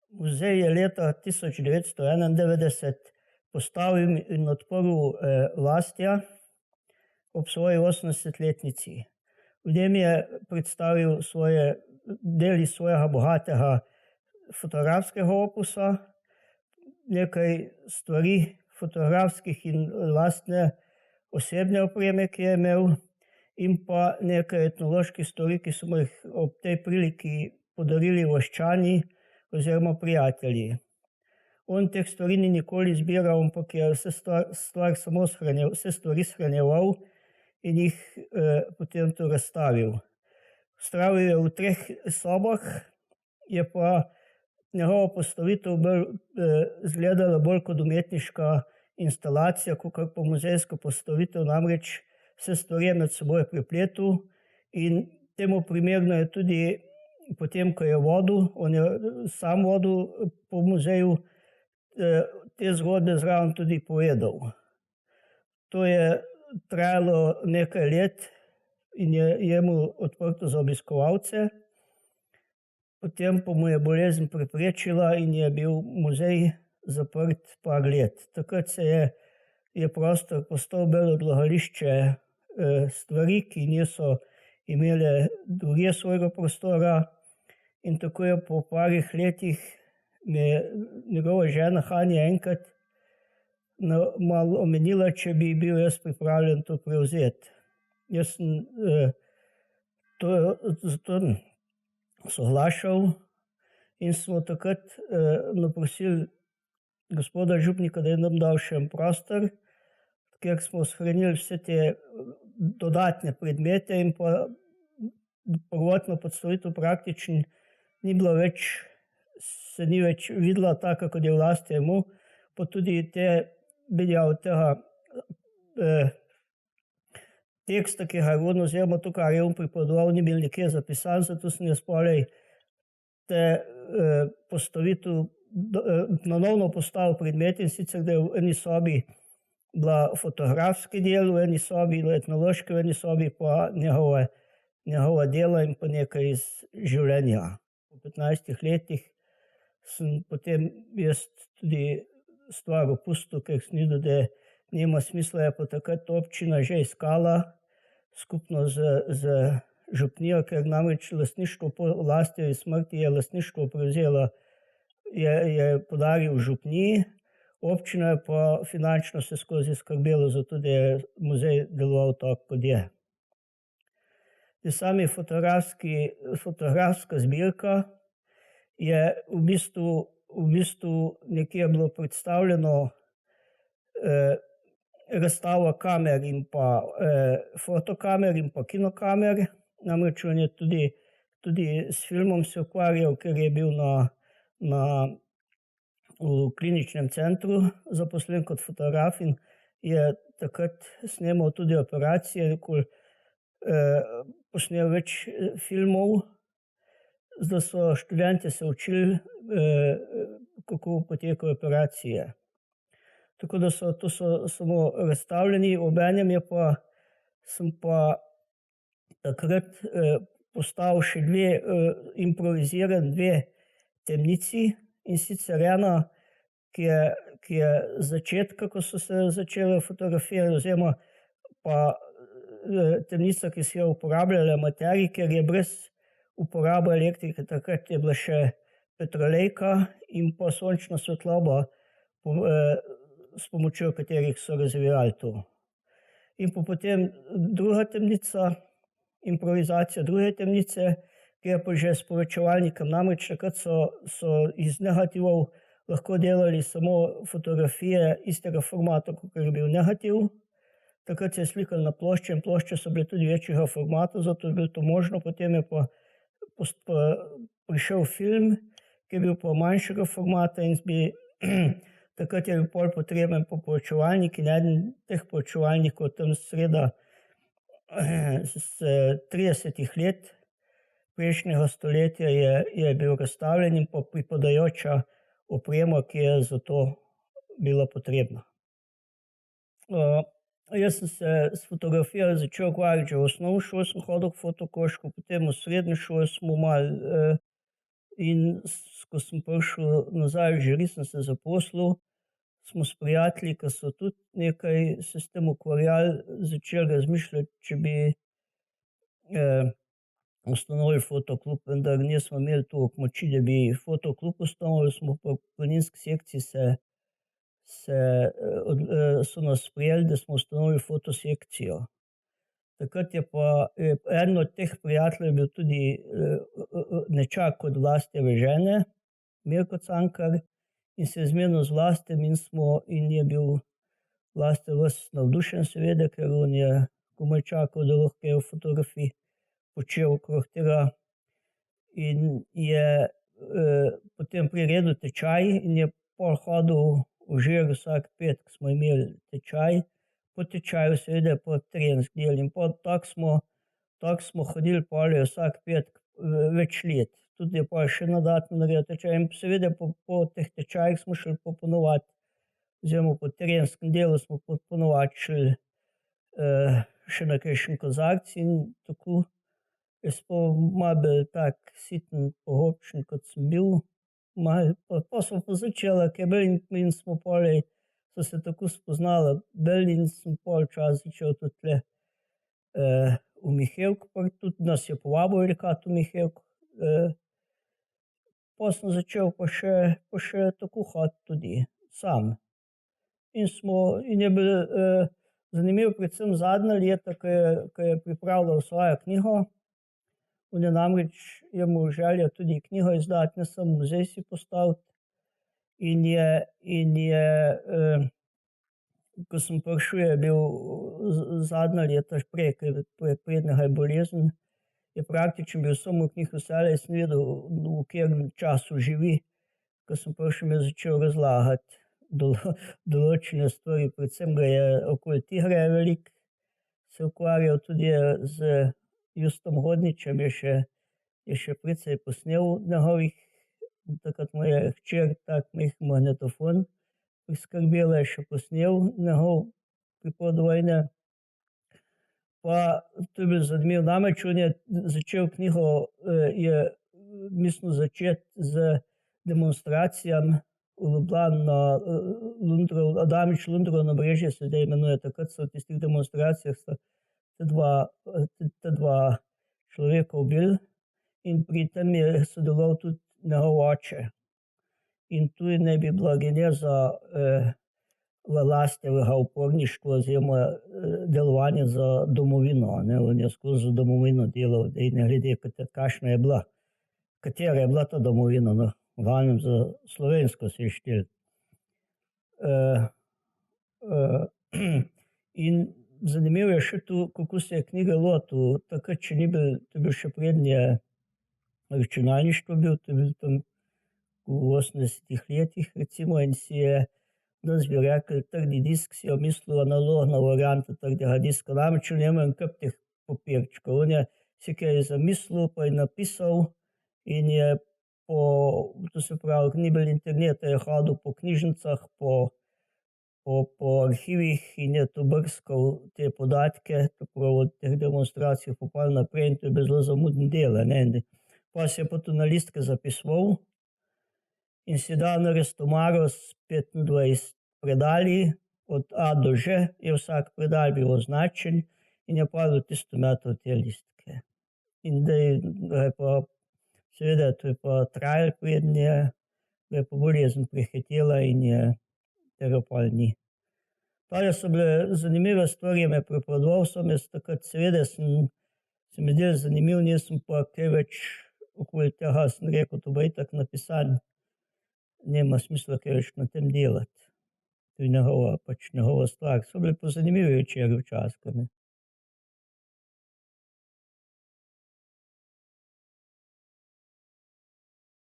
Muzej je leta 1991 postavil in odprl Lastja ob svoji 80-letnici. V njem je predstavil deli svojega bogatega fotografskega opusa, nekaj stvari fotografskih in lastne osebne opreme, ki je imel, in pa nekaj etnoloških stvari, ki so mu jih ob tej priliki podarili vaščani oziroma prijatelji. On teh stvari ni nikoli zbiral, ampak je vse stvari shranjeval in jih potem tu razstavil. Vztrajal je v 3 sobah, je pa njegova postavitev izgledala bolj kot umetniška instalacija, kot pa muzejska postavitev, namreč vse stvari je med seboj prepletel in temu primerno je tudi potem, ko je vodil, on je sam vodil po muzeju, te zgodbe zraven tudi povedal. To je trajalo nekaj let in je mu odprto za obiskovalce. Potem pa mu je bolezen preprečila in je bil muzej zaprt par let. Takrat je prostor postal bolj odlagališče stvari, ki niso imele drugje svojega prostora, in tako je po parih letih njegova žena Hanja enkrat malo omenila, če bi bil jaz pripravljen to prevzeti. Jaz sem zato soglašal in smo takrat naprosili gospoda župnika, da je nam dal še en prostor, kjer smo shranili vse te dodatne predmete, in pa prvotno postavitev praktično ni bila več, se ni več videla taka, kot je v lasti imel, pa tudi tega teksta, ki ga je vodil, oziroma to, kar je on pripovedoval, ni bil nikjer zapisan, zato sem jaz polej postavitev nanovno postavil predmete, in sicer, da je v eni sobi bila fotografski del, v eni sobi etnološki, v eni sobi pa njegova dela in pa nekaj iz življenja. Po 15 letih sem potem jaz tudi stvar opustil, ker sem videl, da nima smisla, je pa takrat občina že iskala skupno z župnijo, ker namreč lastništvo po Lastjevi smrti je lastništvo prevzela, je podaril župniji, občina je pa finančno se skozi skrbelo za to, da je muzej deloval tako, kot je. Sami fotografska zbirka je v bistvu nekje bilo predstavljeno razstava kamer in pa fotokamer in pa kinokamer, namreč on je tudi s filmom se ukvarjal, ker je bil v kliničnem centru zaposlen kot fotograf in je takrat snemal tudi operacije, posnel več filmov, zdaj so študenti se učili, kako potekajo operacije. Tako da to so samo razstavljeni, obenem sem pa takrat postavil še improviziran 2 temnici, in sicer ena, ki je začetka, ko so se začele fotografije, oziroma pa temnica, ki so jo uporabljali amaterji, ker je brez uporabe elektrike, takrat je bila še petrolejka in pa sončna svetloba, s pomočjo katerih so razvijali to. In pa potem druga temnica, improvizacija druge temnice, ki je pa že s povečevalnikom, namreč takrat so iz negativov lahko delali samo fotografije istega formata, kot je bil negativ. Takrat se je slikali na plošče in plošče so bile tudi večjega formata, zato je bilo to možno. Potem je pa prišel film, ki je bil pa manjšega formata in takrat je bil pol potreben pa povečevalnik, in eden teh povečevalnikov tam sreda 30 let prejšnjega stoletja je bil razstavljen in pa pripadajoča oprema, ki je za to bila potrebna. Jaz sem se s fotografijo začel ukvarjati že v osnovni šoli, sem hodil k fotokošku, potem v srednji šoli smo malo in ko sem prišel nazaj v žiri, sem se zaposlil, smo s prijatelji, ki so tudi nekaj se s tem ukvarjali, začeli razmišljati, če bi ustanovili fotoklub, vendar nismo imeli toliko moči, da bi fotoklub ustanovili, smo pa v planinski sekciji so nas sprejeli, da smo ustanovili fotosekcijo. Takrat je pa eden od teh prijateljev bil tudi nečak od Vlastijeve žene, Mirko Cankar, in se je zmenil z Vlastijem in je bil Vlaste ves navdušen seveda, ker on je komaj čakal, da lahko kaj fotografij počel okrog tega in je potem priredil tečaj in je pol hodil v Žir vsak petek, smo imeli tečaj, po tečaju seveda pa trenerski del in tako smo hodili pol vsak petek več let. Tudi je pa še dodatno naredil tečaj in seveda po teh tečajih smo šli pa ponovadi oziroma po trenerskem delu smo pa ponovadi šli še na kakšen kozarec in tako. Jaz pa malo bolj tak siten pohopčen, kot sem bil, pol smo pa začeli kaj bolj in smo pol so se tako spoznala bolj in sem pol včasih začel tudi tule v Mihevk, pa tudi nas je povabil velikat v Mihevk. Pol sem začel pa še tako hoditi tudi sam. In je bilo zanimivo predvsem zadnja leta, ko je pripravljal svojo knjigo. On je namreč imel željo tudi knjigo izdati, ne samo muzej si postaviti. In je ko sem prišel, je bil zadnja leta prej, prednega je bolezen, je praktično bil samo v knjigi vselej, sem vedel, v katerem času živi. Ko sem prišel, mi je začel razlagati določene stvari, predvsem ga je okoli tigra veliko se ukvarjal, tudi z Justom Hodničem je še precej posnel njegovih, takrat mu je hčer tak majhen magnetofon priskrbela, je še posnel njegov prihod vojne. Pa to je bilo zanimivo, namreč on je začel knjigo, je mislil začeti z demonstracijami v Ljubljani na Adamič-Lundrovo nabrežje se zdaj imenuje, takrat so v tistih demonstracijah ta dva človeka ubili in pri tem je sodeloval tudi njegov oče. In tu naj bi bila geneza Vlastijevega uporništva oziroma delovanja za domovino. On je skozi domovino delal, da ne glede, kakšna je bila, katera je bila ta domovina, no, v glavnem za slovensko se je štel. In zanimivo je še to, kako se je knjige lotil, takrat še ni bil, to je bil še prednje računalništvo bil, to je bil tam v 80 letih recimo in si je, danes bi rekli, trdi disk si je mislil analogna varianta trdega diska, namreč on je imel kup teh papirčkov, on je si kaj zamislil, pa je napisal in je to se pravi, ni bilo interneta, je hodil po knjižnicah, po arhivih in je to brskal te podatke, tako od teh demonstracij popol naprej in to je bilo zelo zamudno delo. Pa si je pa to na listke zapisoval in si dal na restomaro s 25 predali, od A do Ž je vsak predal bil označen in je pa v tisto metal te listke. In da je pa, seveda, to je pa trajalo, preden je pa bolezen prehitela in je tega pol ni. Tale so bile zanimive stvari, me pripovedoval sem jaz takrat, seveda se mi zdelo zanimivo, nisem pa kaj več okoli tega, sem rekel, to bo itak napisano, nima smisla kaj več na tem delati. To je njegova stvar. So bili pa zanimivi večeri včasih.